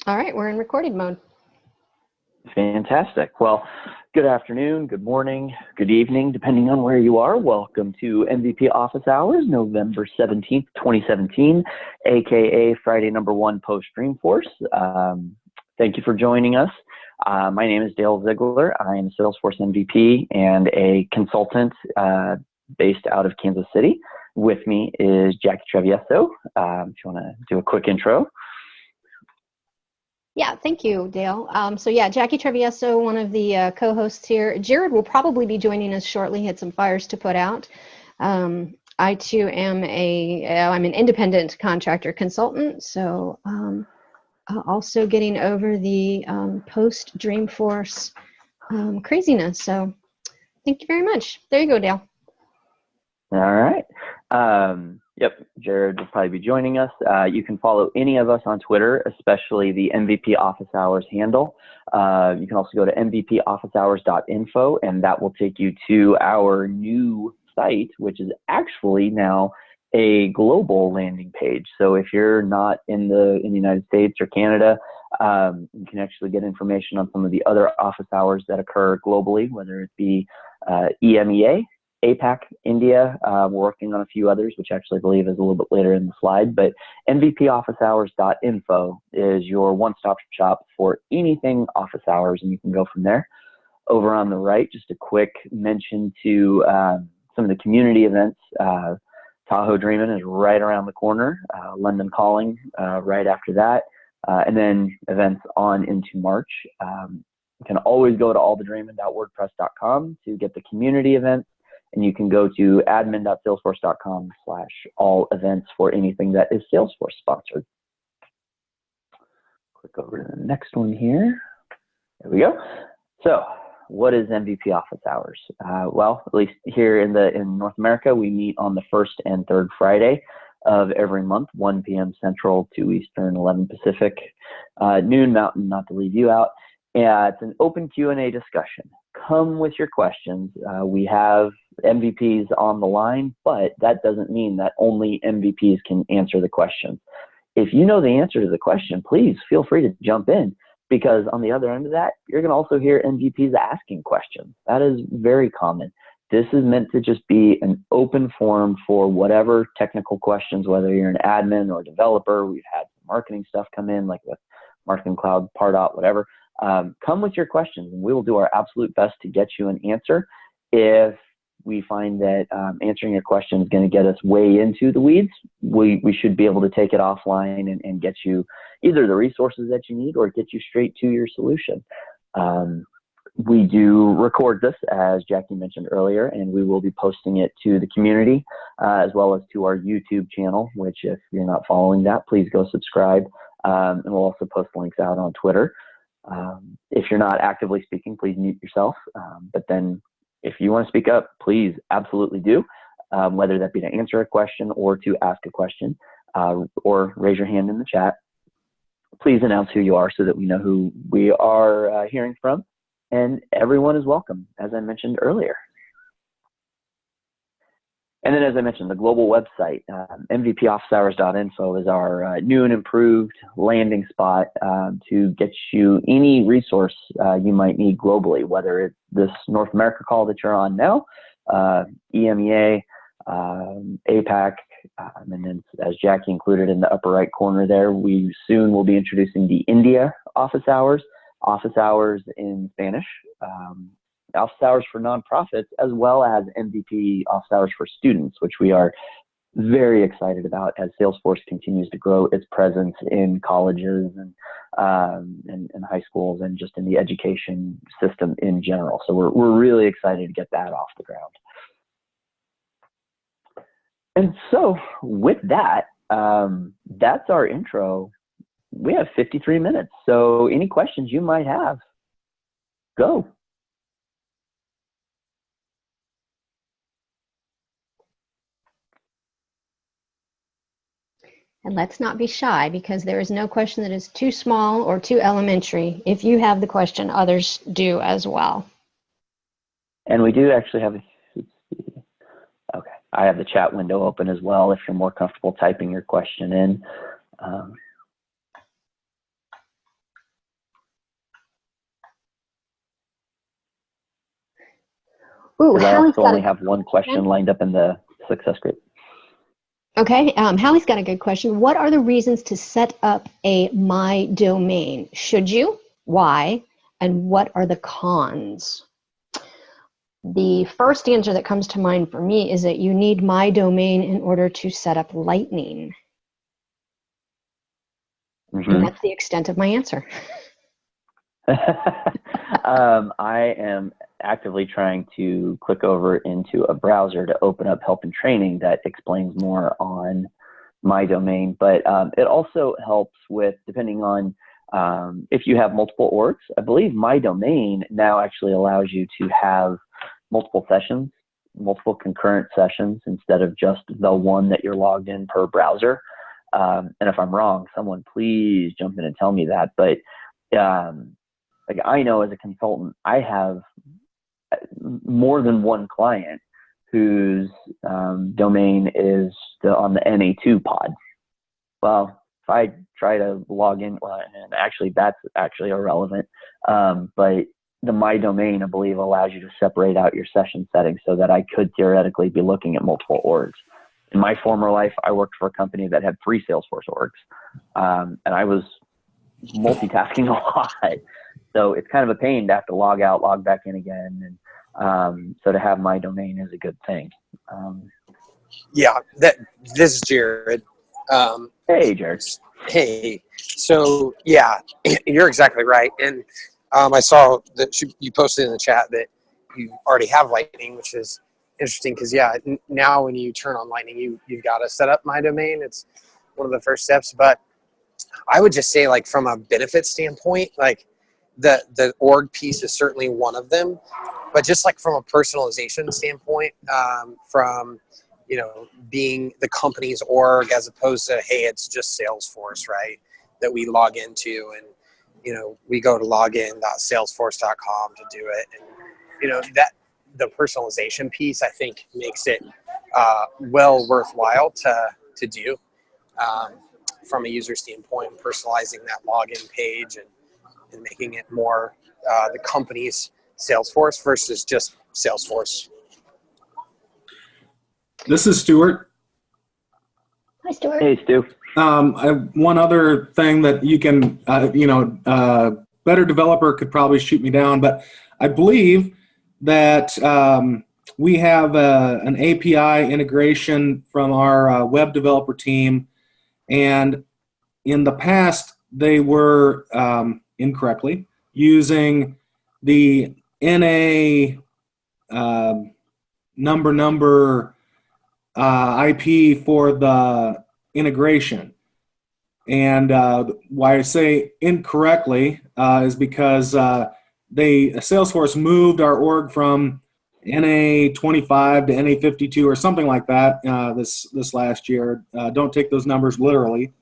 All right, we're in recording mode. Fantastic. Well, good afternoon, good morning, good evening, depending on where you are. Welcome to MVP Office Hours, November 17th, 2017, aka Friday #1 post Dreamforce. Thank you for joining us. My name is Dale Ziegler. I am a Salesforce MVP and a consultant based out of Kansas City. With me is Jackie Travieso. If you want to do a quick intro. Yeah, thank you, Dale. Jackie Travieso, one of the co-hosts here. Jared will probably be joining us shortly. He had some fires to put out. I too am I'm an independent contractor consultant, so also getting over the post Dreamforce craziness. So thank you very much. There you go, Dale. All right. Yep, Jared will probably be joining us. You can follow any of us on Twitter, especially the MVP Office Hours handle. You can also go to mvpofficehours.info, and that will take you to our new site, which is actually now a global landing page. So if you're not in the United States or Canada, you can actually get information on some of the other office hours that occur globally, whether it be EMEA, APAC, India. We're working on a few others, which actually I believe is a little bit later in the slide, but mvpofficehours.info is your one-stop shop for anything office hours, and you can go from there. Over on the right, just a quick mention to some of the community events. Tahoe Dreamin' is right around the corner, London Calling right after that, and then events on into March. You can always go to allthedreamin.wordpress.com to get the community events. And you can go to admin.salesforce.com/all events for anything that is Salesforce sponsored. Click over to the next one here. There we go. So what is MVP Office Hours? Well, at least here in North America, we meet on the first and third Friday of every month, 1 p.m. Central, 2 Eastern, 11 Pacific, noon Mountain, not to leave you out. Yeah, it's an open Q&A discussion. Come with your questions. We have MVPs on the line, but that doesn't mean that only MVPs can answer the question. If you know the answer to the question, please feel free to jump in, because on the other end of that, you're going to also hear MVPs asking questions. That is very common. This is meant to just be an open forum for whatever technical questions, whether you're an admin or developer. We've had marketing stuff come in, like with Marketing Cloud, Pardot, whatever. Come with your questions, and we will do our absolute best to get you an answer. If we find that answering your question is going to get us way into the weeds, we should be able to take it offline and get you either the resources that you need or get you straight to your solution. We do record this, as Jackie mentioned earlier, and we will be posting it to the community as well as to our YouTube channel, which if you're not following that, please go subscribe. And we'll also post links out on Twitter. If you're not actively speaking, please mute yourself. But then if you want to speak up, please absolutely do, whether that be to answer a question or to ask a question, or raise your hand in the chat. Please announce who you are so that we know who we are hearing from. And everyone is welcome, as I mentioned earlier. And then, as I mentioned, the global website, mvpofficehours.info, is our new and improved landing spot to get you any resource you might need globally, whether it's this North America call that you're on now, EMEA, APAC, and then as Jackie included in the upper right corner there, we soon will be introducing the India office hours in Spanish, office hours for nonprofits, as well as MVP office hours for students, which we are very excited about as Salesforce continues to grow its presence in colleges and high schools and just in the education system in general. So we're really excited to get that off the ground. And so with that, that's our intro. We have 53 minutes. So any questions you might have, go. And let's not be shy, because there is no question that is too small or too elementary. If you have the question, others do as well. And we do actually have, okay, I have the chat window open as well if you're more comfortable typing your question in. Ooh, Because I Hallie's also got only a have one question lined up in the success group. okay. Hallie's got a good question. What are the reasons to set up a My Domain? Should you? Why? And what are the cons? The first answer that comes to mind for me is that you need My Domain in order to set up Lightning. And that's the extent of my answer. I am actively trying to click over into a browser to open up help and training that explains more on My Domain, but it also helps with, depending on if you have multiple orgs. I believe My Domain now actually allows you to have multiple sessions, multiple concurrent sessions, instead of just the one that you're logged in per browser. And if I'm wrong, someone please jump in and tell me that. But like, I know as a consultant, I have more than one client whose domain is on the NA2 pod. Well, if I try to log in, well, and actually that's actually irrelevant, but the My Domain, I believe, allows you to separate out your session settings so that I could theoretically be looking at multiple orgs. In my former life, I worked for a company that had 3 Salesforce orgs, and I was multitasking a lot. So it's kind of a pain to have to log out, log back in again. And so to have My Domain is a good thing. Yeah, this is Jared. Hey, Jared. Hey. So, yeah, you're exactly right. And I saw that you posted in the chat that you already have Lightning, which is interesting because, yeah, now when you turn on Lightning, you've got to set up My Domain. It's one of the first steps. But I would just say, like, from a benefit standpoint, like, the org piece is certainly one of them. But just like from a personalization standpoint, from, you know, being the company's org as opposed to, hey, it's just Salesforce, right, that we log into, and, you know, we go to login.salesforce.com to do it. And, you know, that the personalization piece, I think, makes it well worthwhile to do from a user standpoint, personalizing that login page and making it more the company's Salesforce versus just Salesforce. This is Stuart. Hi, Stuart. Hey, Stu. One other thing that you can, better developer could probably shoot me down, but I believe that we have an API integration from our web developer team, and in the past they were incorrectly using the NA number IP for the integration. And why I say incorrectly is because Salesforce moved our org from NA25 to NA52 or something like that this last year. Don't take those numbers literally.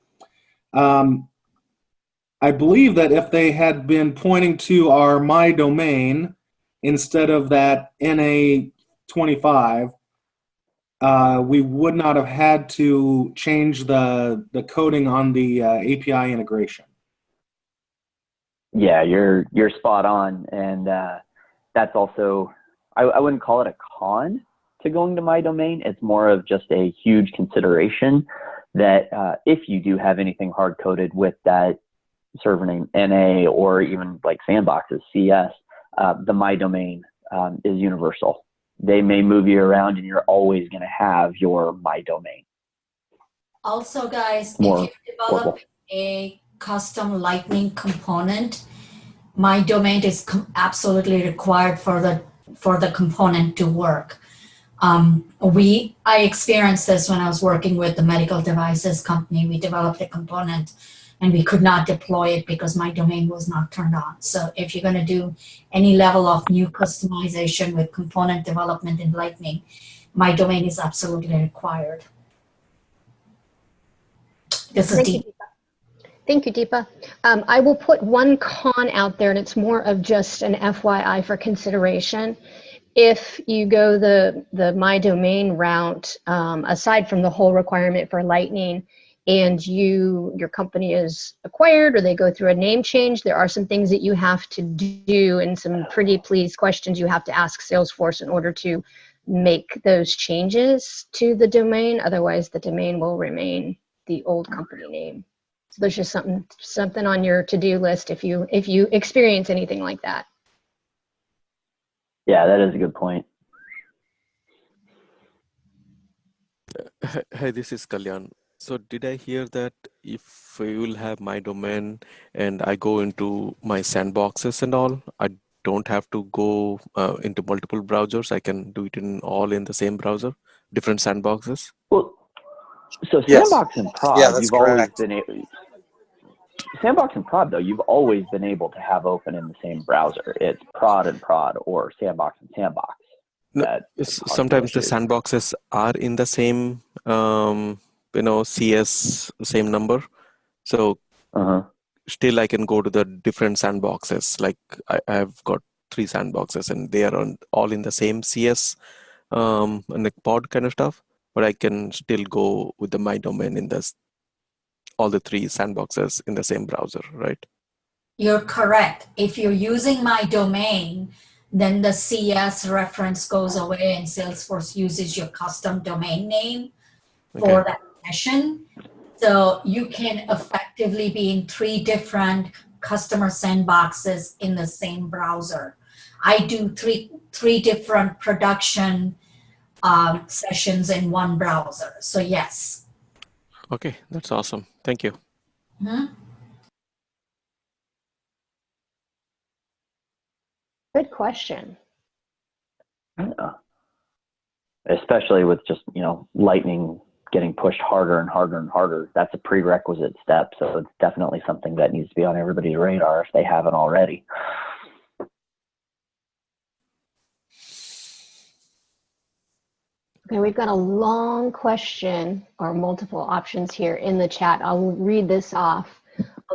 I believe that if they had been pointing to our My Domain instead of that NA25, we would not have had to change the coding on the API integration. Yeah, you're spot on, and that's also, I wouldn't call it a con to going to My Domain. It's more of just a huge consideration that if you do have anything hard coded with that server name NA or even like Sandbox's CS, the My Domain is universal. They may move you around and you're always going to have your My Domain. Also, guys, More if you develop a custom Lightning component, My Domain is absolutely required for the component to work. I experienced this when I was working with the medical devices company. We developed a component and we could not deploy it because My Domain was not turned on. So if you're going to do any level of new customization with component development in Lightning, My Domain is absolutely required. This is Deepa. Thank you, Deepa. I will put one con out there, and it's more of just an FYI for consideration. If you go the My Domain route, aside from the whole requirement for Lightning, and your company is acquired or they go through a name change, there are some things that you have to do and some pretty please questions you have to ask Salesforce in order to make those changes to the domain. Otherwise, the domain will remain the old company name. So there's just something on your to-do list if you experience anything like that. Yeah, that is a good point. Hi, this is Kalyan. So did I hear that if I will have my domain and I go into my sandboxes and all, I don't have to go into multiple browsers. I can do it in the same browser, different sandboxes. Well, so Yes. Sandbox and Prod, Yeah, that's you've always correct. been able. Sandbox and Prod, though, you've always been able to have open in the same browser. It's Prod and Prod or Sandbox and Sandbox. No, That cause the sometimes the issues. sandboxes are in the same, CS, same number. So Uh-huh. still I can go to the different sandboxes. Like I've got 3 sandboxes and they are all in the same CS, and like pod kind of stuff. But I can still go with my domain in all the 3 sandboxes in the same browser, right? You're correct. If you're using my domain, then the CS reference goes away and Salesforce uses your custom domain name for Okay. that session. So you can effectively be in 3 different customer sandboxes in the same browser. I do three different production sessions in one browser. So yes. Okay, that's awesome. Thank you. Mhm. Good question. Yeah. Especially with just, Lightning getting pushed harder and harder and harder. That's a prerequisite step. So it's definitely something that needs to be on everybody's radar if they haven't already. Okay, we've got a long question or multiple options here in the chat. I'll read this off.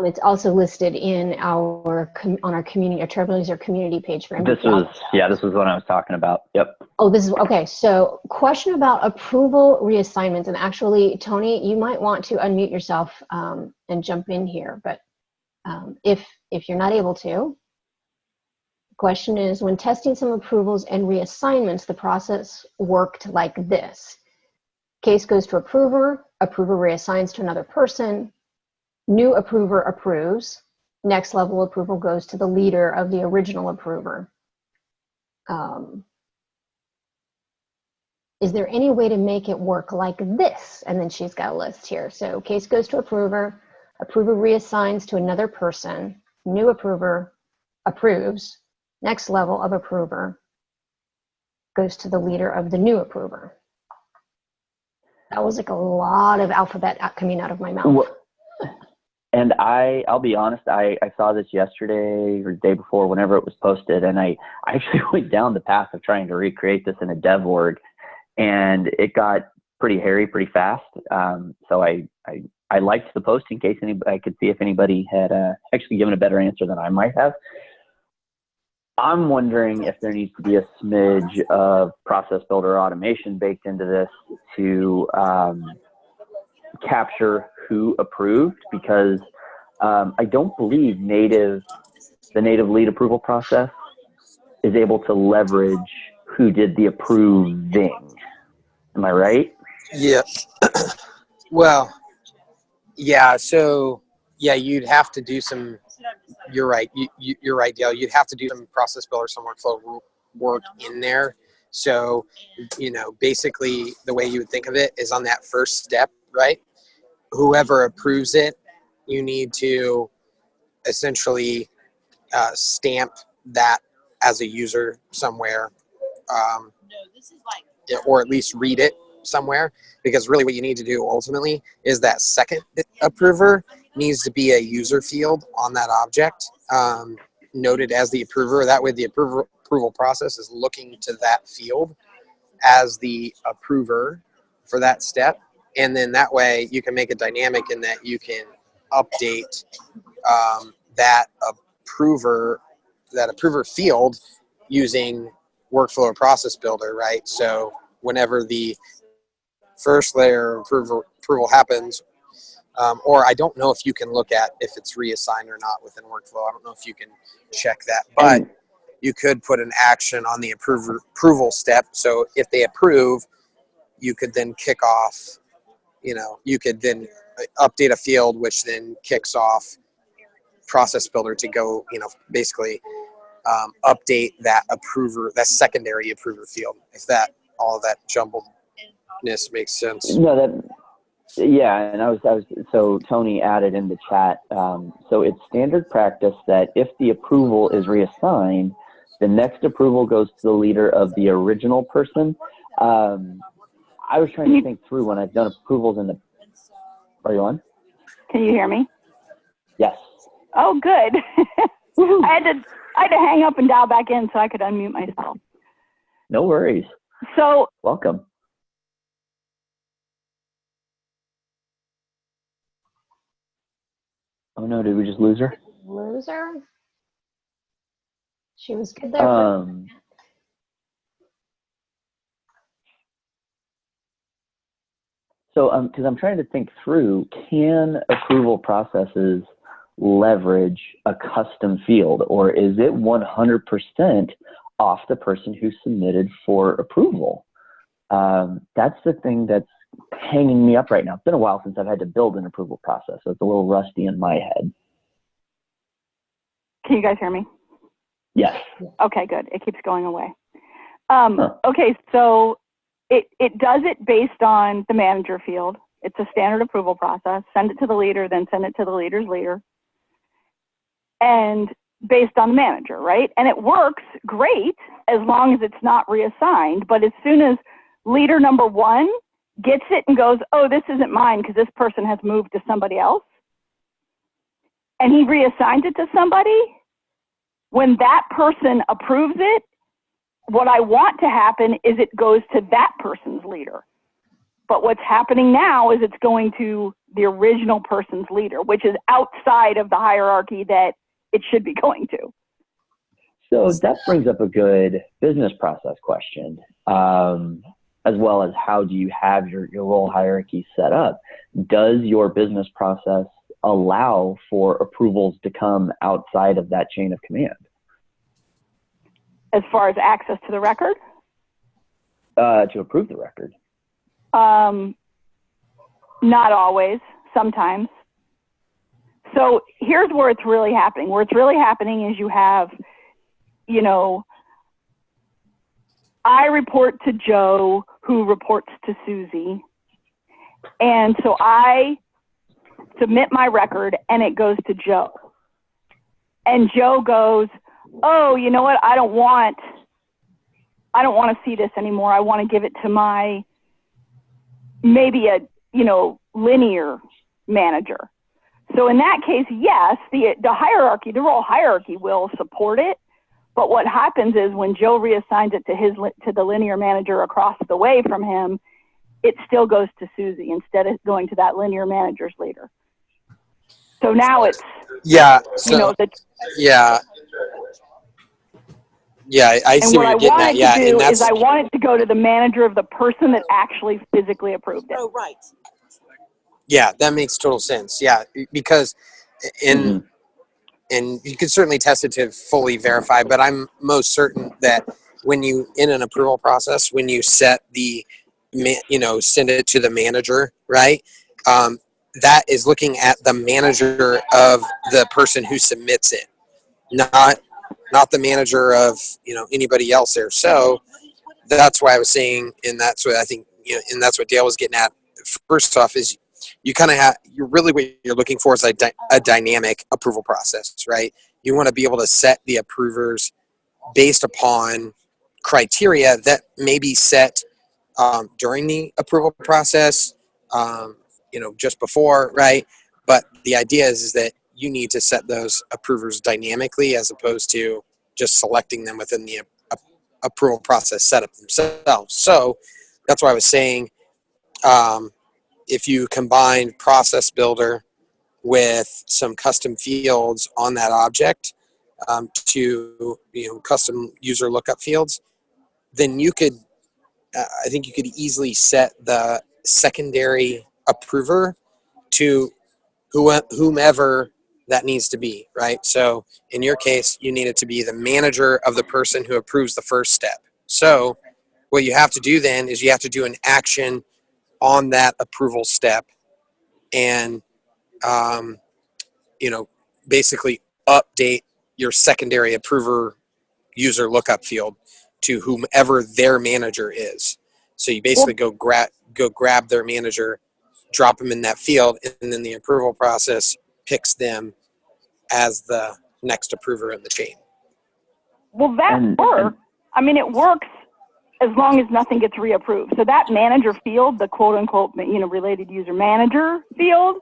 It's also listed in on our community, our Trailblazer community page for This was what I was talking about. Yep. Oh, this is okay. So, question about approval reassignments, and actually, Tony, you might want to unmute yourself and jump in here. But if you're not able to, the question is: when testing some approvals and reassignments, the process worked like this: case goes to approver reassigns to another person. New approver approves. Next level approval goes to the leader of the original approver. Is there any way to make it work like this? And then she's got a list here. So case goes to approver reassigns to another person. New approver approves. Next level of approver goes to the leader of the new approver. That was like a lot of alphabet coming out of my mouth. Well, and I'll be honest, I saw this yesterday or the day before, whenever it was posted, and I actually went down the path of trying to recreate this in a dev org, and it got pretty hairy pretty fast. So I liked the post in case I could see if anybody had actually given a better answer than I might have. I'm wondering if there needs to be a smidge of process builder automation baked into this to capture who approved, because I don't believe the native lead approval process is able to leverage who did the approving. Am I right? Yeah. Well, yeah. So yeah, you'd have to do some. You're right. You're right, Dale. You'd have to do some process builder, some workflow work in there. So, basically the way you would think of it is on that first step, right? Whoever approves it, you need to essentially stamp that as a user somewhere, or at least read it somewhere, because really what you need to do ultimately is that second approver needs to be a user field on that object, noted as the approver. That way the approval process is looking to that field as the approver for that step. And then that way you can make it dynamic in that you can update that approver field using workflow or process builder, right? So whenever the first layer of approval happens, Or I don't know if you can look at if it's reassigned or not within workflow. I don't know if you can check that, but you could put an action on the approval step. So if they approve, you could then kick off, you could then update a field, which then kicks off Process Builder to go, basically update that secondary approver field. If all of that jumbledness makes sense. No, and I was so Tony added in the chat. So it's standard practice that if the approval is reassigned, the next approval goes to the leader of the original person. I was trying to think through when I've done approvals in the. Are you on? Can you hear me? Yes. Oh, good. I had to hang up and dial back in so I could unmute myself. No worries. So welcome. Oh no, did we just lose her? Lose her? She was good there. So, because I'm trying to think through, can approval processes leverage a custom field, or is it 100% off the person who submitted for approval? That's the thing that's hanging me up right now. It's been a while since I've had to build an approval process, so it's a little rusty in my head. Can you guys hear me? Yes. Okay, good. It keeps going away. Okay, so it does it based on the manager field. It's a standard approval process. Send it to the leader, then send it to the leader's leader. And based on the manager, right? And it works great as long as it's not reassigned. But as soon as leader number one gets it and goes, oh, this isn't mine because this person has moved to somebody else, and he reassigns it to somebody, when that person approves it, what I want to happen is it goes to that person's leader. But what's happening now is it's going to the original person's leader, which is outside of the hierarchy that it should be going to. So that brings up a good business process question, as well as how do you have your role hierarchy set up? Does your business process allow for approvals to come outside of that chain of command? As far as access to the record? To approve the record. Not always, sometimes. So here's where it's really happening. Where it's really happening is you have, I report to Joe, who reports to Susie. And so I submit my record and it goes to Joe. And Joe goes, oh, you know what? I don't want to see this anymore. I want to give it to my, maybe a, linear manager. So in that case, yes, the hierarchy, the role hierarchy will support it. But what happens is when Joe reassigns it to the linear manager across the way from him, it still goes to Susie instead of going to that linear manager's leader. So now it's, I see what you're getting at. Yeah, and that's I want it to go to the manager of the person that actually physically approved it. Oh, right. Yeah, that makes total sense. Yeah, because and you can certainly test it to fully verify, but I'm most certain that when you, in an approval process, when you set send it to the manager, right? That is looking at the manager of the person who submits it, not the manager of anybody else there. So that's why I was saying, and that's what I think, and that's what Dale was getting at. First off, is you kind of what you're looking for is a dynamic approval process, right? You want to be able to set the approvers based upon criteria that may be set during the approval process, just before, right? But the idea is that you need to set those approvers dynamically as opposed to just selecting them within the approval process setup themselves. So that's why I was saying, if you combine Process Builder with some custom fields on that object to custom user lookup fields, then you could, I think you could easily set the secondary approver to whomever that needs to be, right? So in your case, you need it to be the manager of the person who approves the first step. So what you have to do then is you have to do an action on that approval step and, basically update your secondary approver user lookup field to whomever their manager is. So you basically go grab their manager, drop them in that field, and then the approval process picks them as the next approver in the chain. Well, that works. I mean, it works as long as nothing gets reapproved. So that manager field, the quote unquote, related user manager field,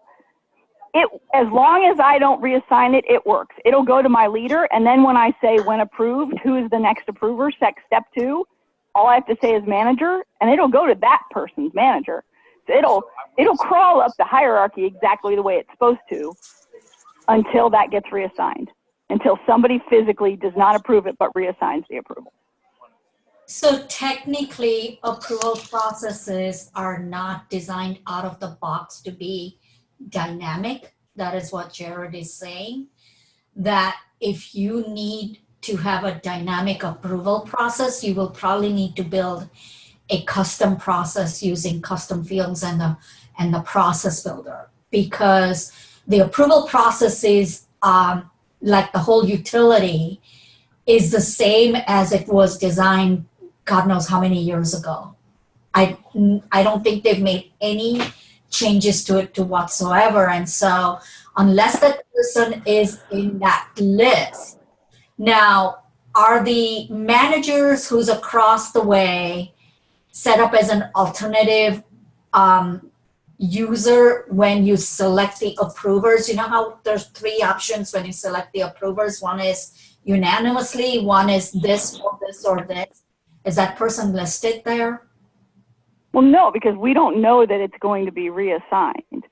as long as I don't reassign it, it works. It'll go to my leader. And then when I say when approved, who is the next approver, step 2, all I have to say is manager, and it'll go to that person's manager. So it'll crawl up the hierarchy exactly the way it's supposed to until that gets reassigned, until somebody physically does not approve it but reassigns the approval. So technically, approval processes are not designed out of the box to be dynamic. That is what Jared is saying, that if you need to have a dynamic approval process, you will probably need to build a custom process using custom fields and the process builder, because the approval process is like the whole utility is the same as it was designed God knows how many years ago. I don't think they've made any changes to it whatsoever. And so unless that person is in that list, now are the managers who's across the way set up as an alternative user when you select the approvers? You know how there's 3 options when you select the approvers? One is unanimously, one is this or this or this. Is that person listed there? Well, no, because we don't know that it's going to be reassigned.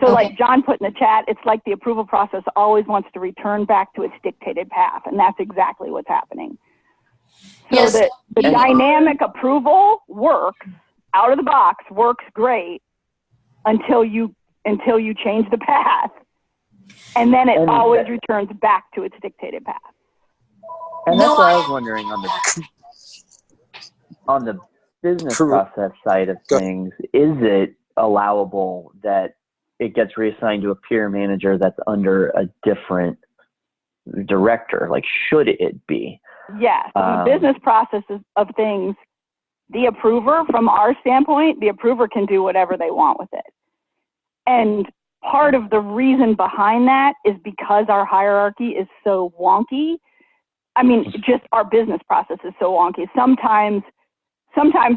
So like John put in the chat, it's like the approval process always wants to return back to its dictated path, and that's exactly what's happening. So Yes. the dynamic approval works out of the box, works great until you change the path, and then it always returns back to its dictated path. And that's what I was wondering on the business process side of things. Is it allowable that it gets reassigned to a peer manager that's under a different director? Like, should it be? Yes, the business processes of things, the approver, from our standpoint, the approver can do whatever they want with it. And part of the reason behind that is because our hierarchy is so wonky. I mean, just our business process is so wonky. Sometimes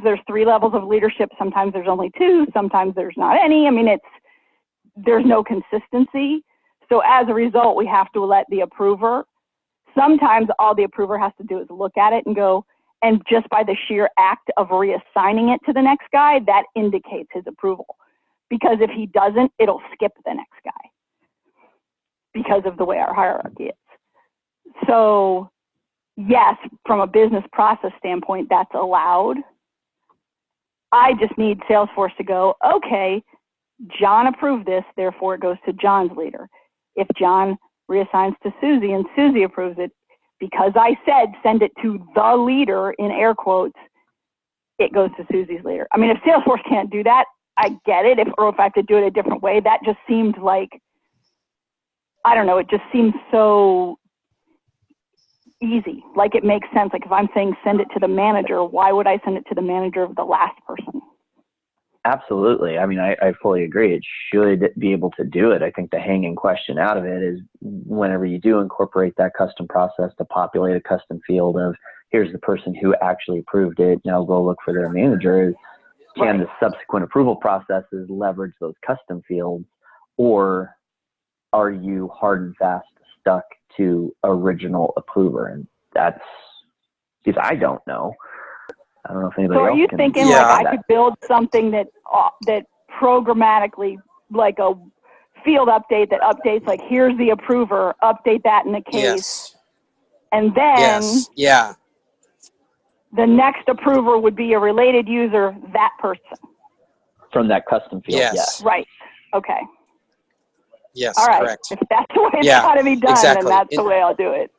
there's 3 levels of leadership. Sometimes there's only 2. Sometimes there's not any. I mean, there's no consistency. So as a result, we have to let the approver, sometimes all the approver has to do is look at it and go, and just by the sheer act of reassigning it to the next guy, that indicates his approval. Because if he doesn't, it'll skip the next guy because of the way our hierarchy is. So yes, from a business process standpoint, that's allowed. I just need Salesforce to go, okay, John approved this, therefore it goes to John's leader. If John reassigns to Susie and Susie approves it, because I said send it to the leader in air quotes, it goes to Susie's leader. I mean, if Salesforce can't do that, I get it. Or if I have to do it a different way, that just seemed like, I don't know, it just seems so easy. Like it makes sense. Like if I'm saying send it to the manager, why would I send it to the manager of the last person? Absolutely. I mean, I fully agree. It should be able to do it. I think the hanging question out of it is whenever you do incorporate that custom process to populate a custom field of here's the person who actually approved it, now go look for their manager, can the subsequent approval processes leverage those custom fields, or are you hard and fast stuck to original approver? And that's because I don't know. I don't know if anybody else. So are you can thinking like I could build something that programmatically, like a field update that updates, like here's the approver, update that in the case, and then the next approver would be a related user, that person from that custom field. Yes. Right. Okay. Yes, All right. correct. If that's the way it's Yeah, got to be done, exactly. then that's the way I'll do it.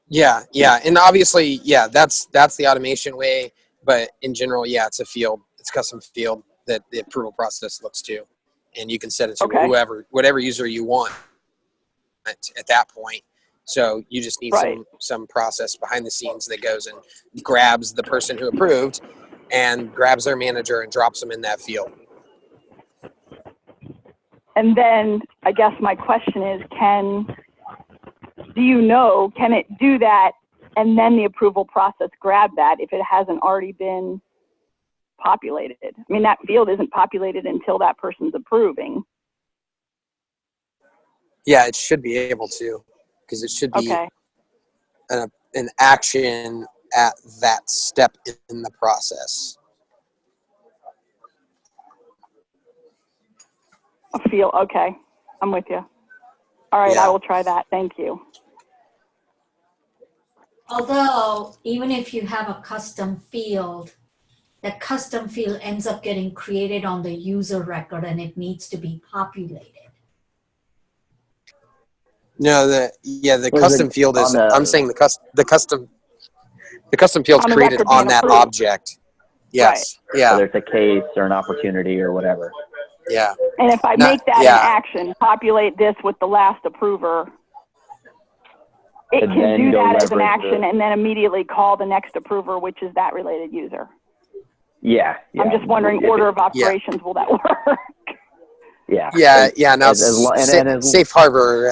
Yeah, and obviously, yeah, that's the automation way. But in general, yeah, it's a field. It's custom field that the approval process looks to, and you can set it to Okay. whatever user you want at that point. So you just need Right. some process behind the scenes that goes and grabs the person who approved and grabs their manager and drops them in that field. And then I guess my question is, can it do that and then the approval process grab that if it hasn't already been populated? I mean, that field isn't populated until that person's approving. Yeah, it should be able to, because it should be Okay. an action at that step in the process. A field. Okay. I'm with you. All right. Yeah. I will try that. Thank you. Although, even if you have a custom field, that custom field ends up getting created on the user record and it needs to be populated. No, the Was custom it field is. on the- I'm saying the custom field's On the created record being on that approved. object. Yes. Yeah. Whether it's a case or an opportunity or whatever. Yeah. And if I Not- make that yeah. an action, populate this with the last approver, it And can then do go that as an leverage action the- and then immediately call the next approver, which is that related user. Yeah. I'm just wondering, order of operations, will that work? Yeah. Yeah. Yeah. Now, as safe harbor.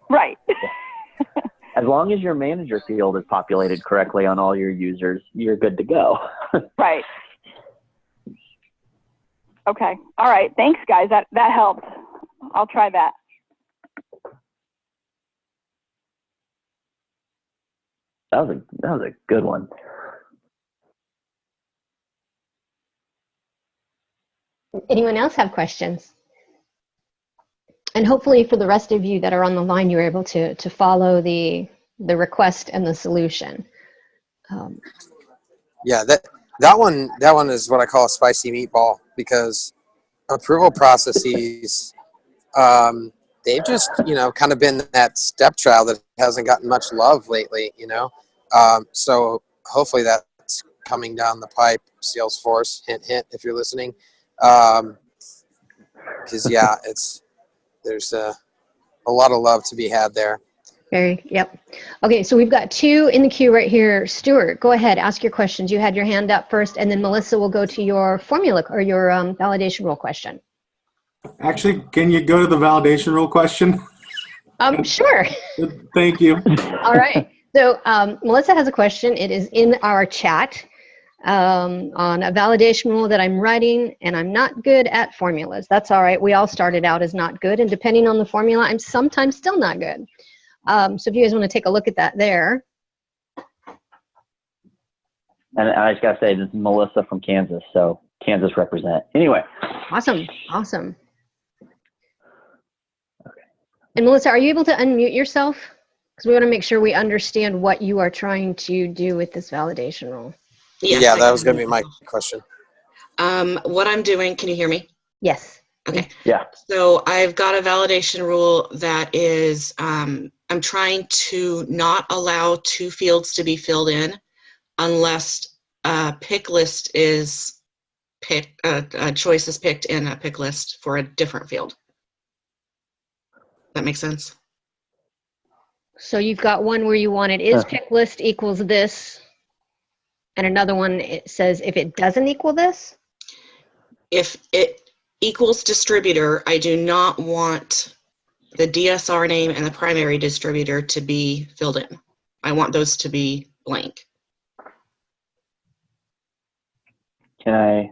Right. as long as your manager field is populated correctly on all your users, you're good to go. Right. Okay. All right. Thanks, guys. That helped. I'll try that. That was a good one. Anyone else have questions? And hopefully for the rest of you that are on the line, you're able to follow the request and the solution. Yeah. That one is what I call a spicy meatball, because approval processes, they've just kind of been that stepchild that hasn't gotten much love lately. So hopefully that's coming down the pipe. Salesforce, hint hint, if you're listening. Because yeah, there's a lot of love to be had there. Yep. Okay, so we've got two in the queue right here. Stuart, go ahead, ask your questions. You had your hand up first, and then Melissa will go to your formula or your validation rule question. Actually, can you go to the validation rule question? Sure. Thank you. All right. So Melissa has a question. It is in our chat on a validation rule that I'm writing, and I'm not good at formulas. That's all right. We all started out as not good, and depending on the formula, I'm sometimes still not good. So if you guys want to take a look at that there. And I just got to say, this is Melissa from Kansas, so Kansas represent. Anyway. Awesome. And Melissa, are you able to unmute yourself? Because we want to make sure we understand what you are trying to do with this validation rule. Yes, Yeah, I that was can. going to be my question. What I'm doing, can you hear me? Yes. Okay. Yeah. So I've got a validation rule that is, I'm trying to not allow two fields to be filled in unless a pick list is picked, a choice is picked in a pick list for a different field. That makes sense? So you've got one where you want it is pick list equals this, and another one it says if it doesn't equal this? If it equals distributor, I do not want the DSR name and the primary distributor to be filled in. I want those to be blank. Can I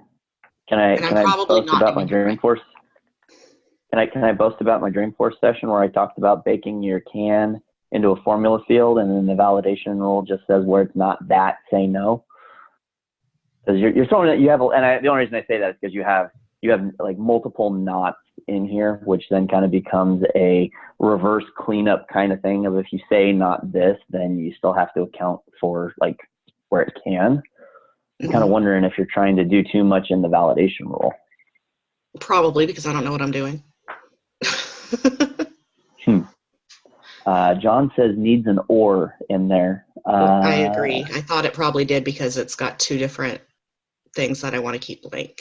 probably boast not about my doing it right. Dreamforce? Can I boast about my Dreamforce session where I talked about baking your can into a formula field, and then the validation rule just says where it's not that, say no? Because you're throwing it, the only reason I say that is because you have like multiple nots in here, which then kind of becomes a reverse cleanup kind of thing of if you say not this, then you still have to account for like where it can. I'm kind of wondering if you're trying to do too much in the validation rule. Probably because I don't know what I'm doing. John says needs an or in there. I agree. I thought it probably did because it's got two different things that I want to keep blank.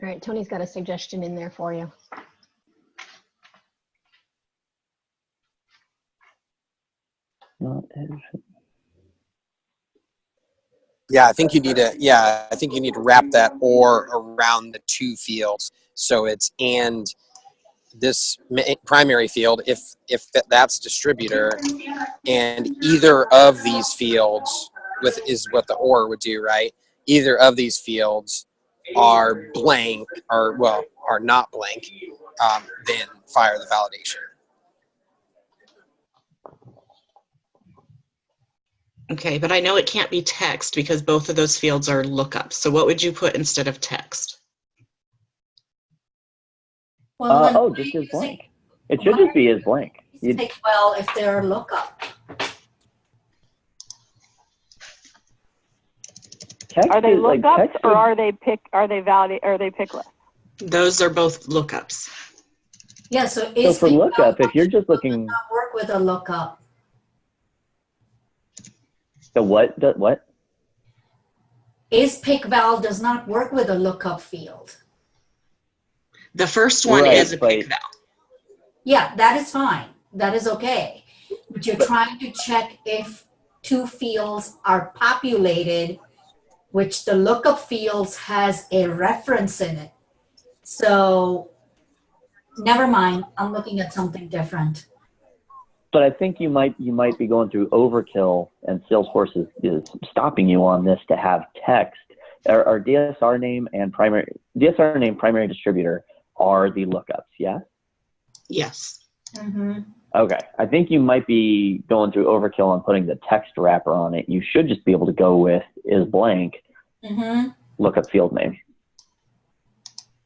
All right, Tony's got a suggestion in there for you. Yeah, I think you need to. Yeah, I think you need to wrap that or around the two fields, so it's and this primary field, if that's distributor, and either of these fields is what the or would do, right? Either of these fields are blank, or well, are not blank, then fire the validation. Okay, but I know it can't be text because both of those fields are lookups. So what would you put instead of text? Well, just as blank. It should just be as blank. Well, if they're lookup. Are they lookups or are they pickless? Those are both lookups. Yeah, so for lookup, if you're just looking, not work with a lookup. The what? What? Is-pick-val does not work with a lookup field. The first one is a pick-val. Yeah, that is fine. That is okay. But you're trying to check if two fields are populated, which the lookup fields has a reference in it. So never mind. I'm looking at something different. But I think you might be going through overkill, and Salesforce is stopping you on this to have text. Our DSR name and primary distributor are the lookups. Yeah. Yes. Mm-hmm. Okay. I think you might be going through overkill on putting the text wrapper on it. You should just be able to go with is blank. Mm-hmm. Lookup field name.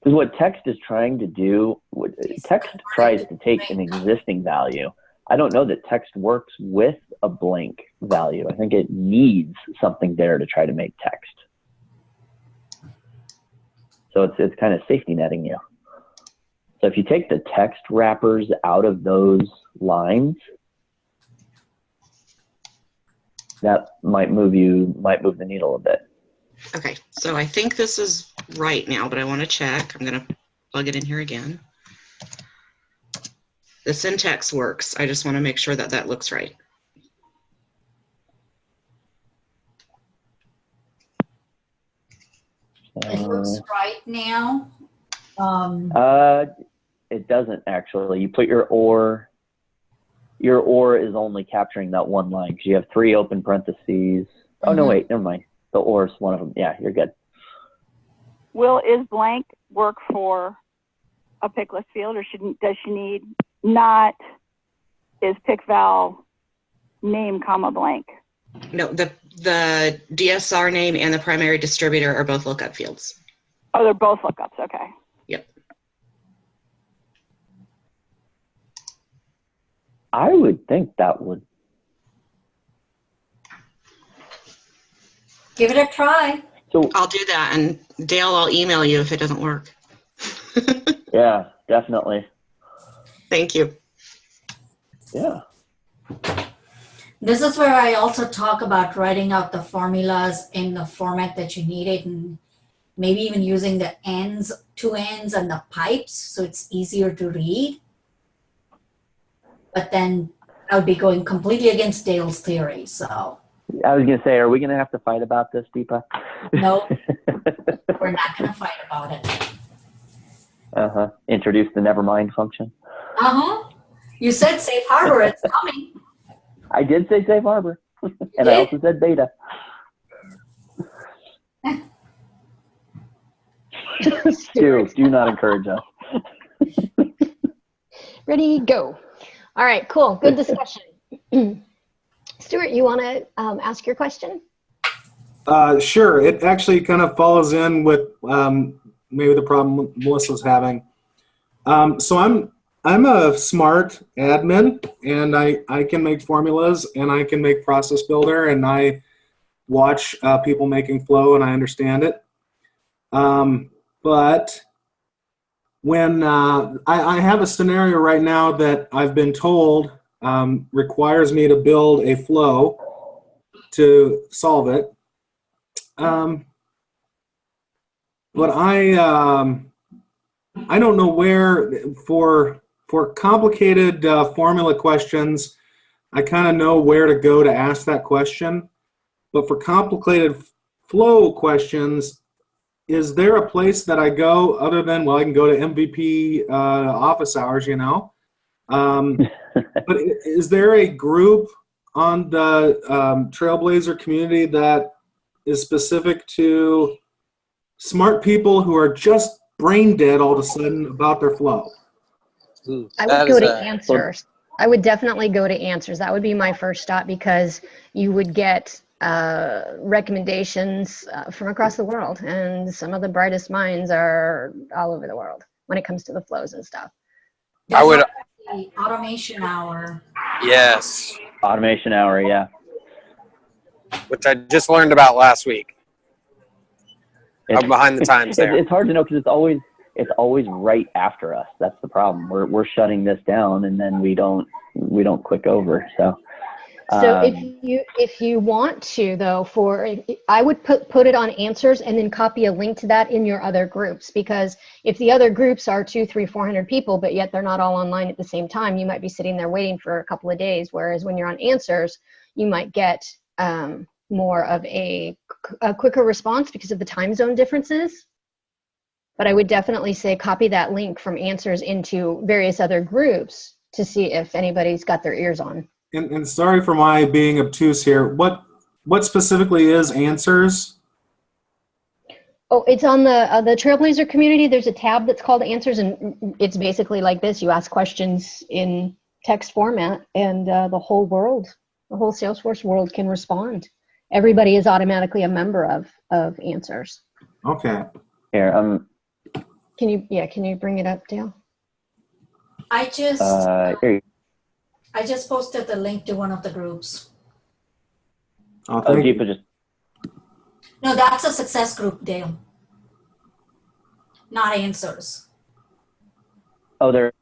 Because what text is trying to do, text tries to take an existing value. I don't know that text works with a blank value. I think it needs something there to try to make text. So it's kind of safety netting you. So if you take the text wrappers out of those lines, that might move the needle a bit. Okay, so I think this is right now, but I want to check. I'm going to plug it in here again. The syntax works. I just want to make sure that that looks right. It looks right now. It doesn't actually. You put your or is only capturing that one line because you have 3 open parentheses. Oh, no, wait, never mind. The or is one of them. Yeah, you're good. Will is blank work for a pickless field, or does she need not is pick-val name comma blank? No, the DSR name and the primary distributor are both lookup fields. Oh, they're both lookups. Okay. Yep. I would think that would. Give it a try. So I'll do that, and Dale, I'll email you if it doesn't work. Yeah, definitely. Thank you. Yeah. This is where I also talk about writing out the formulas in the format that you need it, and maybe even using the ends, 2 ends and the pipes so it's easier to read. But then I would be going completely against Dale's theory, so. I was going to say, are we going to have to fight about this, Deepa? No, we're not going to fight about it. Introduce the nevermind function. You said safe harbor, it's coming. I did say safe harbor. And I also said beta. do not encourage us. Ready, go. All right, cool. Good discussion. Stuart, you want to ask your question? Sure. It actually kind of follows in with maybe the problem Melissa's having. So I'm a smart admin, and I can make formulas, and I can make process builder, and I watch people making flow, and I understand it. But when I have a scenario right now that I've been told requires me to build a flow to solve it. But I don't know where for complicated formula questions, I kind of know where to go to ask that question. But for complicated flow questions, is there a place that I go other than, well, I can go to MVP office hours, you know? But is there a group on the Trailblazer community that is specific to smart people who are just brain dead all of a sudden about their flow? I would go to Answers. I would definitely go to Answers. That would be my first stop, because you would get recommendations from across the world, and some of the brightest minds are all over the world when it comes to the flows and stuff. I would. The automation hour. Yes. Automation hour, yeah. Which I just learned about last week. I'm behind the times there. It's hard to know because it's always right after us. That's the problem. We're shutting this down, and then we don't click over. So if you want to, though, I would put it on Answers and then copy a link to that in your other groups, because if the other groups are 200, 300, 400 people, but yet they're not all online at the same time, you might be sitting there waiting for a couple of days. Whereas when you're on Answers, you might get more of a quicker response because of the time zone differences. But I would definitely say copy that link from Answers into various other groups to see if anybody's got their ears on. And sorry for my being obtuse here. What specifically is Answers? Oh, it's on the Trailblazer community. There's a tab that's called Answers, and it's basically like this. You ask questions in text format, and the whole Salesforce world can respond. Everybody is automatically a member of Answers. Okay. Here, Can you bring it up, Dale? I just here. I just posted the link to one of the groups. Deepa just. No, that's a success group, Dale. Not Answers. Oh, there.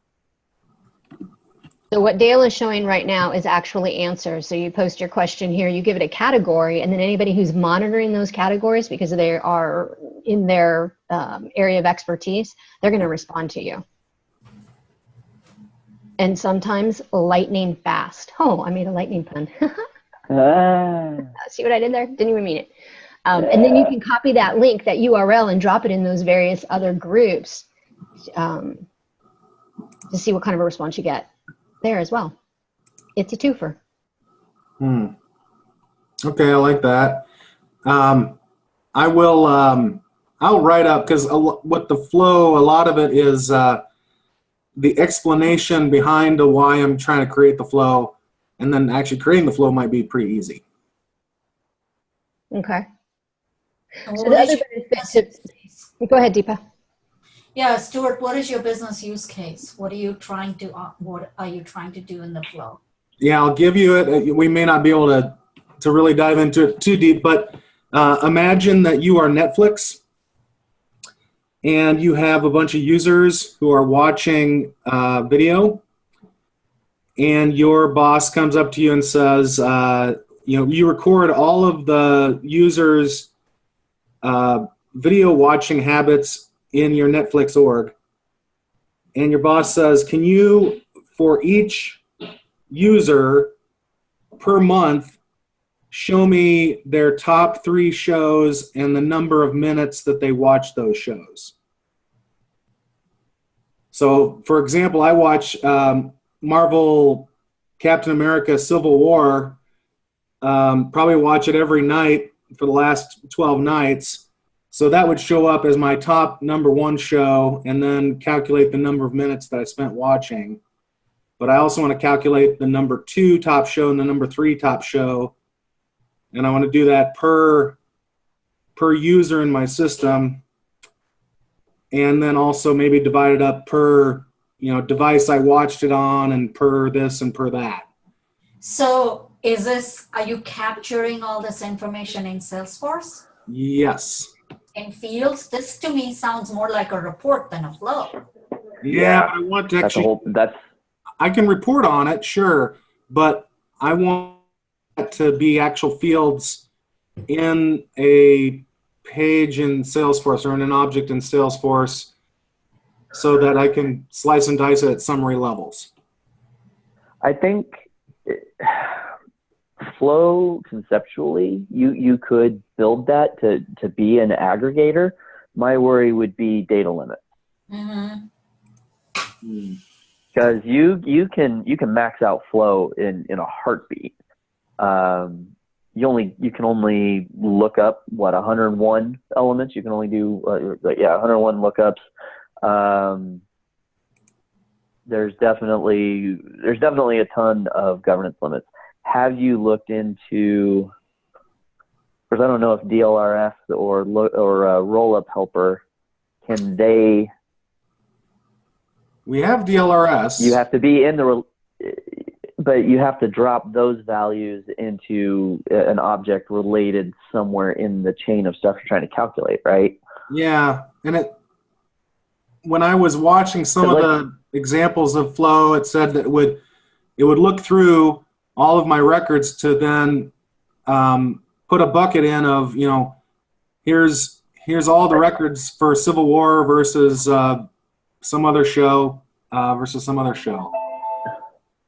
So what Dale is showing right now is actually Answers. So you post your question here, you give it a category, and then anybody who's monitoring those categories, because they are in their area of expertise, they're going to respond to you. And sometimes lightning fast. Oh, I made a lightning pun. See what I did there? Didn't even mean it. And then you can copy that link, that URL, and drop it in those various other groups to see what kind of a response you get there as well. It's a twofer. Okay, I like that. I will. I'll write up, because what the flow, a lot of it is the explanation behind why I'm trying to create the flow, and then actually creating the flow might be pretty easy. Okay. So the other benefit go ahead, Deepa. Yeah, Stuart, what is your business use case? What are you trying to do in the flow? Yeah, I'll give you it. We may not be able to really dive into it too deep, but imagine that you are Netflix, and you have a bunch of users who are watching video, and your boss comes up to you and says, you record all of the users' video watching habits in your Netflix org, and your boss says, can you, for each user per month, show me their top 3 shows and the number of minutes that they watch those shows. So, for example, I watch Marvel Captain America Civil War, probably watch it every night for the last 12 nights. So that would show up as my top number 1 show, and then calculate the number of minutes that I spent watching. But I also want to calculate the number 2 top show and the number 3 top show. And I want to do that per user in my system. And then also maybe divide it up per, device I watched it on, and per this and per that. So are you capturing all this information in Salesforce? Yes. in fields, this to me sounds more like a report than a flow. Yeah, but I want to That's a actually. whole. That's I can report on it, sure, but I want it to be actual fields in a page in Salesforce or in an object in Salesforce so that I can slice and dice it at summary levels. I think flow conceptually, you could build that to be an aggregator. My worry would be data limits. Because you can max out flow in a heartbeat. You can only look up 101 elements. You can only do 101 lookups. There's definitely a ton of governance limits. Have you looked into? Because I don't know if DLRF or Rollup Helper can they. We have DLRS. You have to be in the, but you have to drop those values into an object related somewhere in the chain of stuff you're trying to calculate, right? Yeah, and when I was watching some of the examples of flow, it said that it would look through all of my records to then put a bucket in of, here's all the records for Civil War versus some other show versus some other show.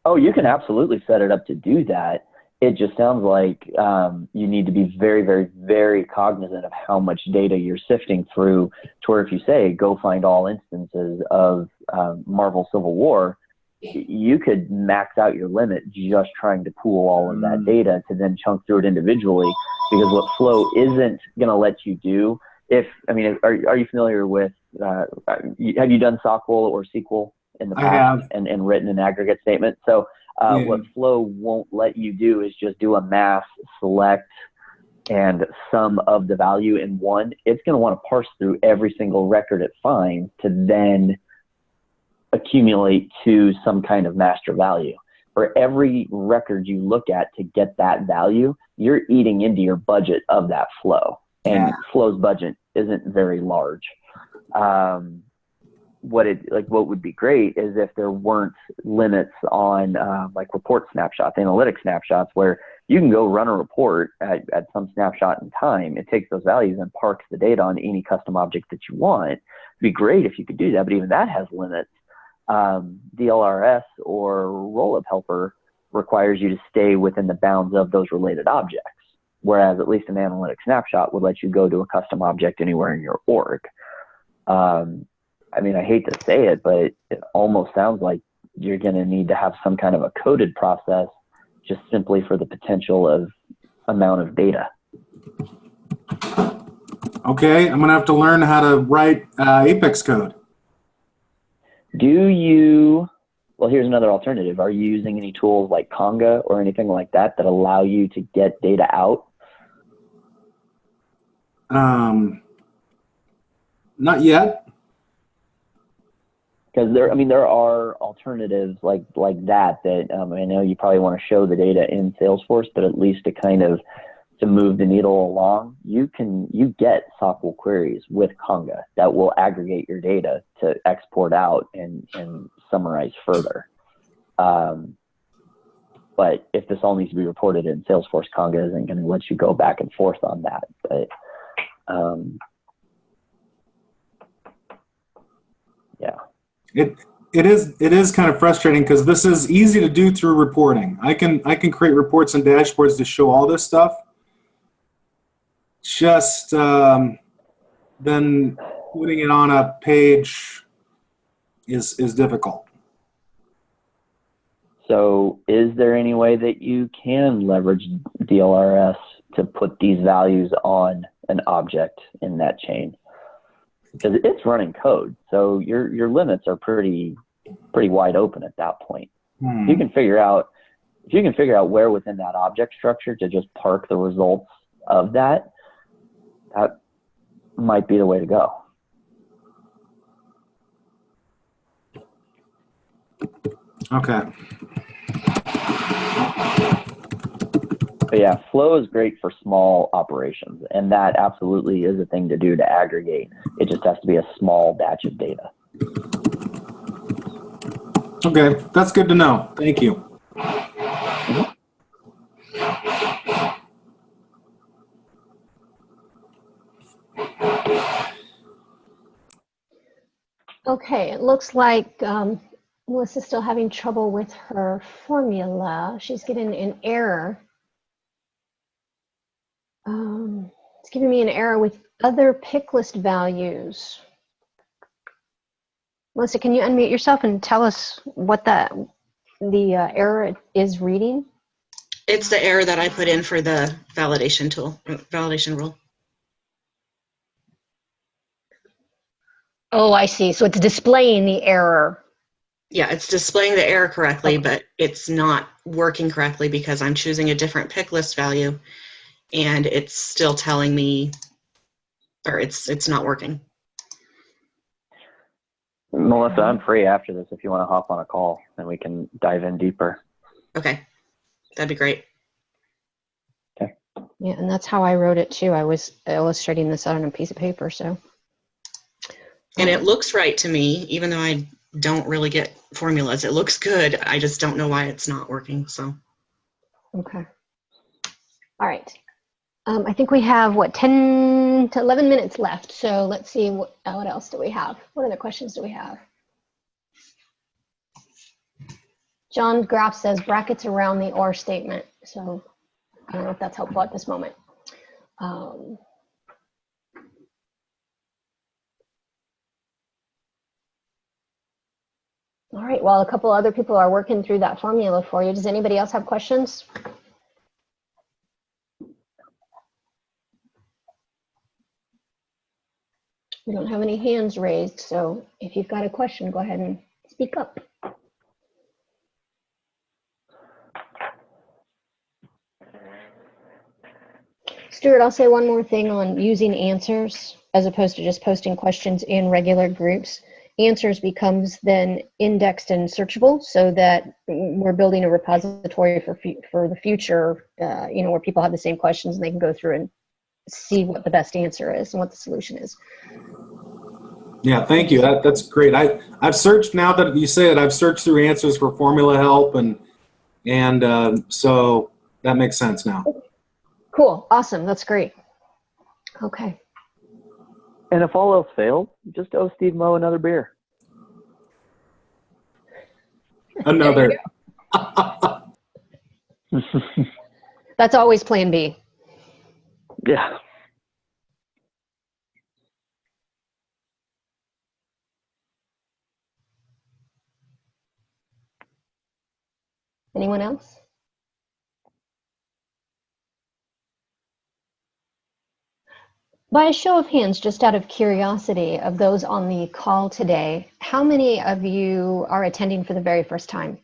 Oh, you can absolutely set it up to do that. It just sounds like you need to be very, very, very cognizant of how much data you're sifting through to where if you say, go find all instances of Marvel Civil War, you could max out your limit just trying to pool all of that data to then chunk through it individually, because what Flow isn't going to let you do, are you familiar with, have you done SQL or SQL in the past? I have. And written an aggregate statement? So what Flow won't let you do is just do a mass select and sum of the value in one. It's going to want to parse through every single record it finds to then accumulate to some kind of master value. For every record you look at to get that value, you're eating into your budget of that Flow. And Flow's budget isn't very large. What would be great is if there weren't limits on report snapshots, analytic snapshots, where you can go run a report at some snapshot in time. It takes those values and parks the data on any custom object that you want. It'd be great if you could do that, but even that has limits. DLRS or Rollup Helper requires you to stay within the bounds of those related objects, whereas at least an analytic snapshot would let you go to a custom object anywhere in your org. I hate to say it, but it almost sounds like you're going to need to have some kind of a coded process just simply for the potential of amount of data. Okay, I'm going to have to learn how to write Apex code. Well, here's another alternative. Are you using any tools like Conga or anything like that that allow you to get data out? Not yet. Because there are alternatives like that I know you probably want to show the data in Salesforce, but at least to move the needle along, you get SQL queries with Conga that will aggregate your data to export out and summarize further. But if this all needs to be reported in Salesforce, Conga isn't going to let you go back and forth on that. But yeah. It is kind of frustrating because this is easy to do through reporting. I can create reports and dashboards to show all this stuff. Just then putting it on a page is difficult. So is there any way that you can leverage DLRS to put these values on an object in that chain? Because it's running code, so your limits are pretty wide open at that point. If you can figure out where within that object structure to just park the results of that might be the way to go. Okay. But yeah, flow is great for small operations, and that absolutely is a thing to do to aggregate. It just has to be a small batch of data. Okay, that's good to know. Thank you. Okay, it looks like Melissa's still having trouble with her formula. She's getting an error. It's giving me an error with other pick list values. Melissa, can you unmute yourself and tell us what the error is reading? It's the error that I put in for the validation tool, validation rule. Oh, I see. So it's displaying the error. Yeah, it's displaying the error correctly, but it's not working correctly because I'm choosing a different pick list value, and it's still telling me, or it's not working. Melissa, I'm free after this if you want to hop on a call and we can dive in deeper. Okay, that'd be great. Okay. Yeah, and that's how I wrote it too. I was illustrating this out on a piece of paper, so. And it looks right to me, even though I don't really get formulas. It looks good. I just don't know why it's not working, so. Okay. All right. I think we have, 10 to 11 minutes left. So let's see, what else do we have? What other questions do we have? John Graff says brackets around the or statement. So I don't know if that's helpful at this moment. All right, well, a couple other people are working through that formula for you. Does anybody else have questions? We don't have any hands raised, so if you've got a question, go ahead and speak up. Stuart, I'll say one more thing on using answers as opposed to just posting questions in regular groups. Answers becomes then indexed and searchable so that we're building a repository for the future, where people have the same questions and they can go through and see what the best answer is and what the solution is. Yeah, thank you. That's great. I've searched, now that you say it, I've searched through answers for formula help, and so that makes sense now. Cool. Awesome. That's great. Okay. And if all else fails, just owe Steve Moe another beer. Another. That's always plan B. Yeah. Anyone else? By a show of hands, just out of curiosity, of those on the call today, how many of you are attending for the very first time?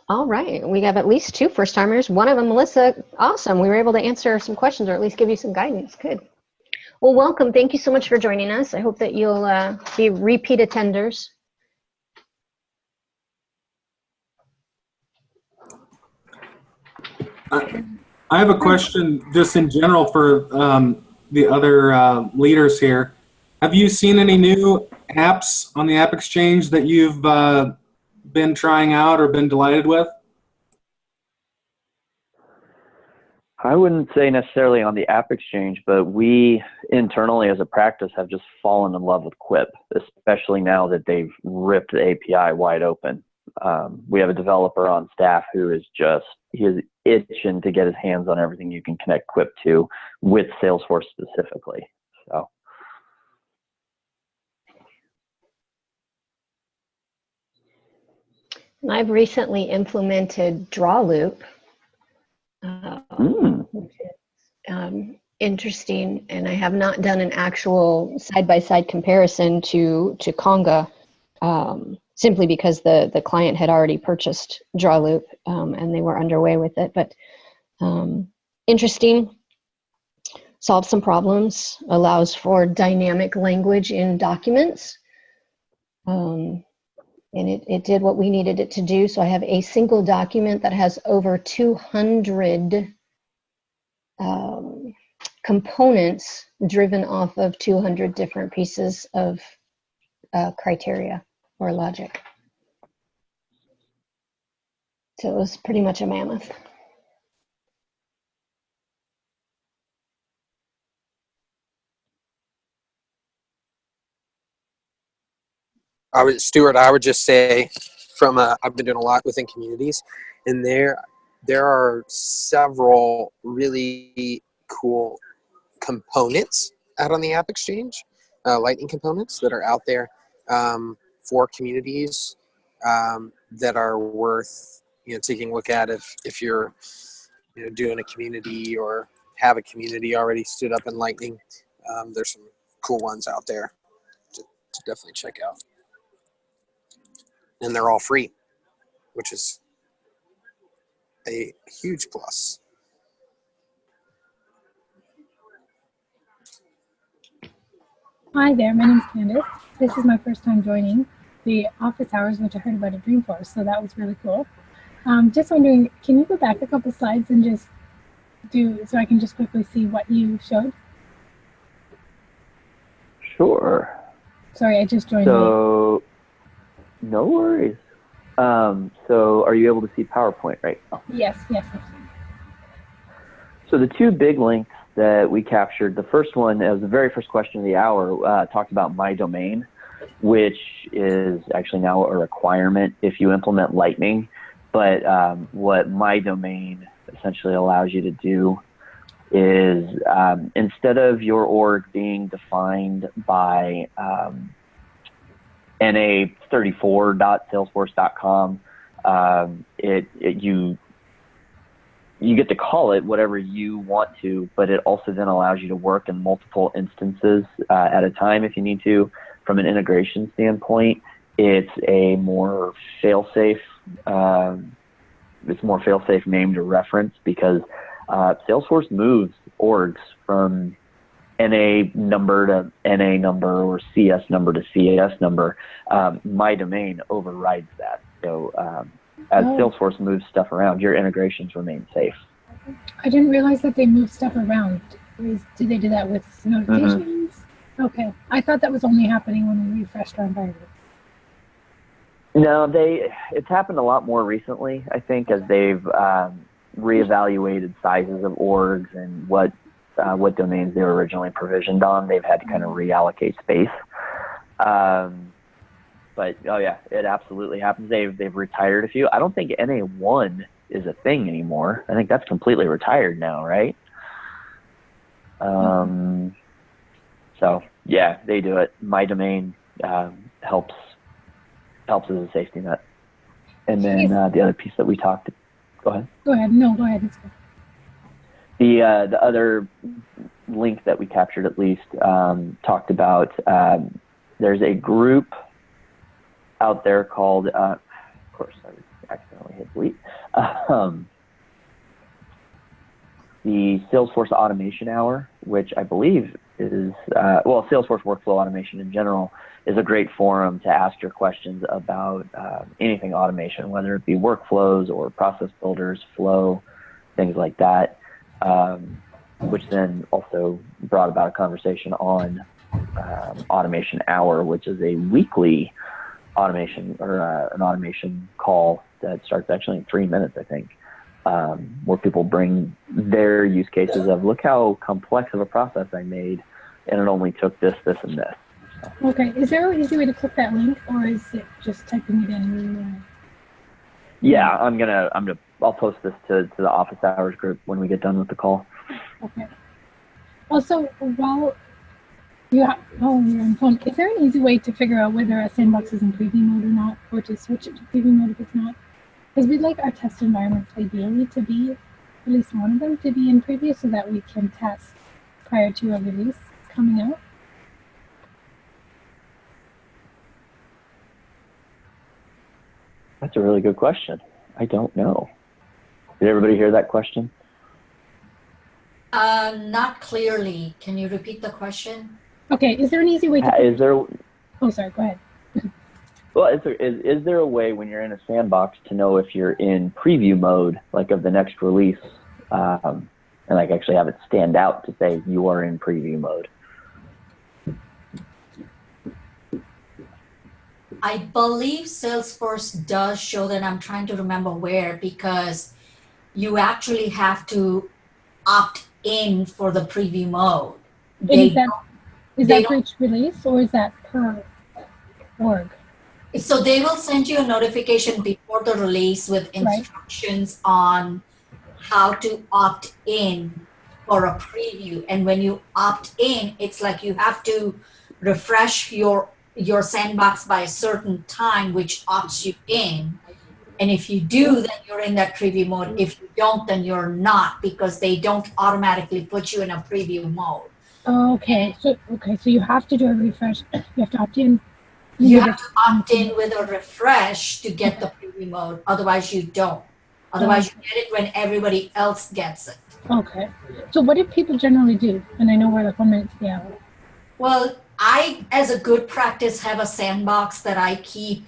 All right, we have at least 2 first-timers. One of them, Melissa. Awesome, we were able to answer some questions or at least give you some guidance. Good. Well, welcome. Thank you so much for joining us. I hope that you'll be repeat attenders. I have a question just in general for the other leaders here. Have you seen any new apps on the App Exchange that you've been trying out or been delighted with? I wouldn't say necessarily on the App Exchange, but we internally as a practice have just fallen in love with Quip, especially now that they've ripped the API wide open. We have a developer on staff who is itching to get his hands on everything you can connect Quip to with Salesforce specifically. So. I've recently implemented DrawLoop, which is interesting, and I have not done an actual side-by-side comparison to Conga, simply because the client had already purchased DrawLoop and they were underway with it. But interesting, solves some problems, allows for dynamic language in documents, And it did what we needed it to do. So I have a single document that has over 200 components driven off of 200 different pieces of criteria or logic. So it was pretty much a mammoth. Stuart, I would just say I've been doing a lot within communities, and there are several really cool components out on the App Exchange, Lightning components that are out there for communities that are worth taking a look at if you're doing a community or have a community already stood up in Lightning. There's some cool ones out there to definitely check out. And they're all free, which is a huge plus. Hi there, my name is Candace. This is my first time joining the office hours, which I heard about at Dreamforce, so that was really cool. Just wondering, can you go back a couple slides and just so I can just quickly see what you showed? Sure. Sorry, I just joined. So, no worries. So are you able to see PowerPoint right now? Yes. So the two big links that we captured, the first one, as the very first question of the hour, talked about My Domain, which is actually now a requirement if you implement Lightning. But what My Domain essentially allows you to do is instead of your org being defined by na34.salesforce.com, you get to call it whatever you want to, but it also then allows you to work in multiple instances at a time if you need to. From an integration standpoint, it's a more fail-safe name to reference because Salesforce moves orgs from NA number to NA number or CS number to CS number. My Domain overrides that. So as Salesforce moves stuff around, your integrations remain safe. I didn't realize that they moved stuff around. Do they do that with notifications? Mm-hmm. Okay. I thought that was only happening when we refreshed our environment. No, it's happened a lot more recently, I think, as they've reevaluated sizes of orgs and what domains they were originally provisioned on. They've had to kind of reallocate space. But oh yeah, it absolutely happens. They've retired a few. I don't think NA1 is a thing anymore. I think that's completely retired now, right? So yeah, they do it. My Domain helps as a safety net. And then the other piece that we talked. Go ahead. Go ahead. No, go ahead. It's good. The other link that we captured at least talked about there's a group out there called, of course, I accidentally hit delete, the Salesforce Automation Hour, which I believe is, Salesforce Workflow Automation in general is a great forum to ask your questions about anything automation, whether it be workflows or process builders, flow, things like that, which then also brought about a conversation on Automation Hour, which is a weekly automation or an automation call that starts actually in 3 minutes, I think, where people bring their use cases of, look how complex of a process I made, and it only took this, this, and this. Okay. Is there an easy way to click that link, or is it just typing it in? Yeah, I'll post this to the office hours group when we get done with the call. Okay. Also, while you're on phone, is there an easy way to figure out whether a sandbox is in preview mode or not, or to switch it to preview mode if it's not? Because we'd like our test environments ideally to be, at least one of them, to be in preview so that we can test prior to a release coming out. That's a really good question. I don't know. Did everybody hear that question? Not clearly. Can you repeat the question? Okay, is there an easy way to... Is there... Oh, sorry, go ahead. Well, is there a way when you're in a sandbox to know if you're in preview mode, like of the next release, and like actually have it stand out to say you are in preview mode? I believe Salesforce does show that. I'm trying to remember where, because you actually have to opt in for the preview mode. Is that for each release, or is that per org? So they will send you a notification before the release with instructions on how to opt in for a preview. And when you opt in, it's like you have to refresh your sandbox by a certain time, which opts you in. And if you do, then you're in that preview mode. If you don't, then you're not, because they don't automatically put you in a preview mode. Okay, so you have to do a refresh. You have to opt in. You have to opt in with a refresh to get the preview mode. Otherwise, you don't. Otherwise, you get it when everybody else gets it. Okay. So what do people generally do? And I know we're like 1 minute to the hour. Well, I, as a good practice, have a sandbox that I keep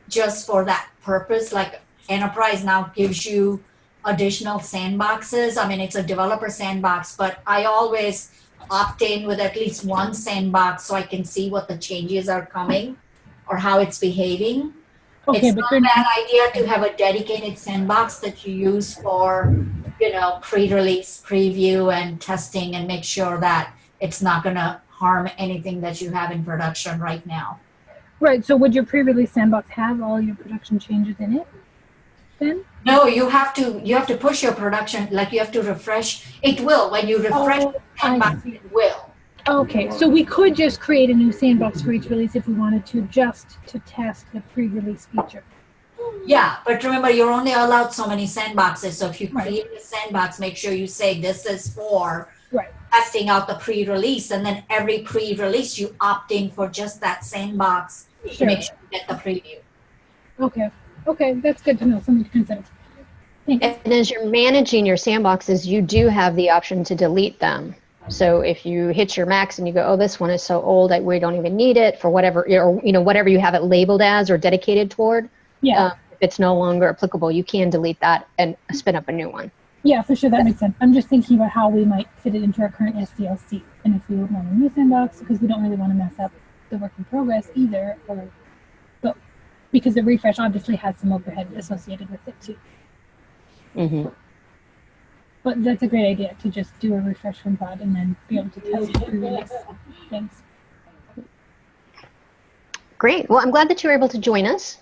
just for that purpose. Like Enterprise now gives you additional sandboxes. I mean, it's a developer sandbox, but I always opt in with at least one sandbox so I can see what the changes are coming or how it's behaving. Okay, It's not a bad idea to have a dedicated sandbox that you use for, pre-release preview and testing, and make sure that it's not going to harm anything that you have in production right now. Right. So would your pre-release sandbox have all your production changes in it then? No, you have to push your production, like you have to refresh. It will. When you refresh the sandbox, it will. Okay, so we could just create a new sandbox for each release if we wanted to, just to test the pre-release feature. Yeah, but remember, you're only allowed so many sandboxes. So if you create a sandbox, make sure you say this is for testing out the pre-release, and then every pre-release you opt in for just that sandbox to make sure you get the preview. Okay, that's good to know. Something to consider. And as you're managing your sandboxes, you do have the option to delete them. So if you hit your max and you go, oh, this one is so old, we don't even need it for whatever, or whatever you have it labeled as or dedicated toward. Yeah. If it's no longer applicable, you can delete that and spin up a new one. Yeah, for sure, that makes sense. I'm just thinking about how we might fit it into our current SDLC, and if we would want a new sandbox, because we don't really want to mess up the work in progress either, but because the refresh obviously has some overhead associated with it too. Mm-hmm. But that's a great idea, to just do a refresh from pod and then be able to test the pre-release things. Great. Well, I'm glad that you were able to join us.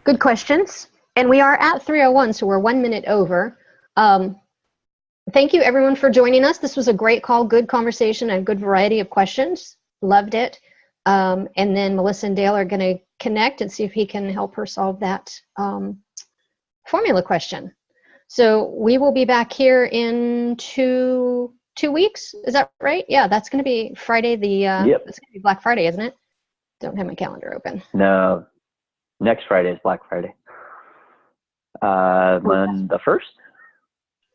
Good questions. And we are at 3:01, so we're 1 minute over. Thank you, everyone, for joining us. This was a great call, good conversation, and a good variety of questions. Loved it. And then Melissa and Dale are going to connect and see if he can help her solve that formula question. So we will be back here in two weeks. Is that right? Yeah, that's going to be Friday. It's going to be Black Friday, isn't it? Don't have my calendar open. No, next Friday is Black Friday. On the 1st?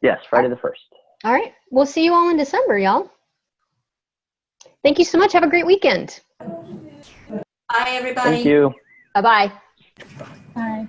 Yes, Friday the 1st. All right. We'll see you all in December, y'all. Thank you so much. Have a great weekend. Bye, everybody. Thank you. Bye-bye. Bye.